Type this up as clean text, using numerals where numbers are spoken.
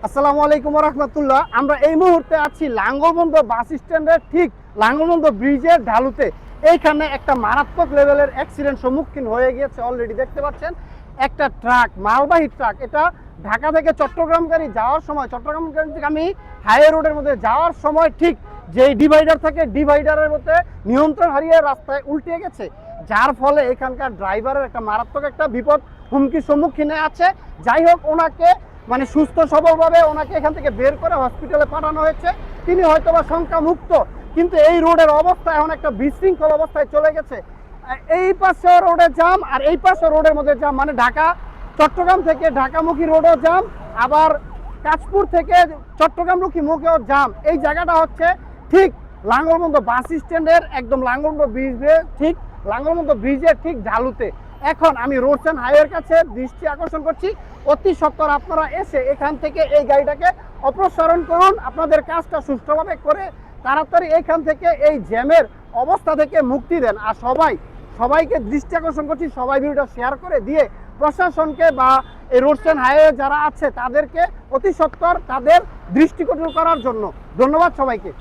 আসসালামু আলাইকুম রহমতুল্লাহ। আমরা এই মুহূর্তে আছি লাঙ্গলবন্দ বাস স্ট্যান্ডের ঠিক লাঙ্গলবন্দ ব্রিজের ঢালুতে। এইখানে একটা মারাত্মক লেভেলের অ্যাক্সিডেন্ট সম্মুখীন হয়ে গিয়েছে। অলরেডি দেখতে পাচ্ছেন একটা ট্রাক, মালবাহী ট্রাক, এটা ঢাকা থেকে চট্টগ্রামগামী যাওয়ার সময়, চট্টগ্রামগামী হাইওয়ে রোডের মধ্যে যাওয়ার সময় ঠিক যেই ডিভাইডার থাকে ডিভাইডারের মধ্যে নিয়ন্ত্রণ হারিয়ে রাস্তায় উল্টে গেছে, যার ফলে এখানকার ড্রাইভারের একটা মারাত্মক একটা বিপদ হুমকির সম্মুখীনে আছে। যাই হোক, ওনাকে মানে সুস্থ সবলভাবে ওনাকে এখান থেকে বের করে হসপিটালে পাঠানো হয়েছে। তিনি হয়তোবা শঙ্কামুক্ত, কিন্তু এই রোডের অবস্থা এখন একটা বিশৃঙ্খল অবস্থায় চলে গেছে। এই পাশে রোডে জাম আর এই পাশে রোডের মধ্যে জাম, মানে ঢাকা চট্টগ্রাম থেকে ঢাকামুখী রোডও জাম, আবার কাশপুর থেকে চট্টগ্রামমুখী মুখেও জাম। এই জায়গাটা হচ্ছে ঠিক লাঙ্গলবন্দ বাস স্ট্যান্ডের একদম লাঙ্গলবন্দ ব্রিজের ঠিক ঢালুতে। এখন আমি রোডস অ্যান্ড হাইওয়ের কাছে দৃষ্টি আকর্ষণ করছি, অতি সত্বর আপনারা এসে এখান থেকে এই গাড়িটাকে অপসারণ করুন, আপনাদের কাজটা সুষ্ঠুভাবে করে তাড়াতাড়ি এখান থেকে এই জ্যামের অবস্থা থেকে মুক্তি দেন। আর সবাইকে দৃষ্টি আকর্ষণ করছি, সবাই ভিডিওটা শেয়ার করে দিয়ে প্রশাসনকে বা এই রোডস অ্যান্ড হাইওয়ে যারা আছে তাদেরকে অতি সত্বর তাদের দৃষ্টিকটু করার জন্য ধন্যবাদ সবাইকে।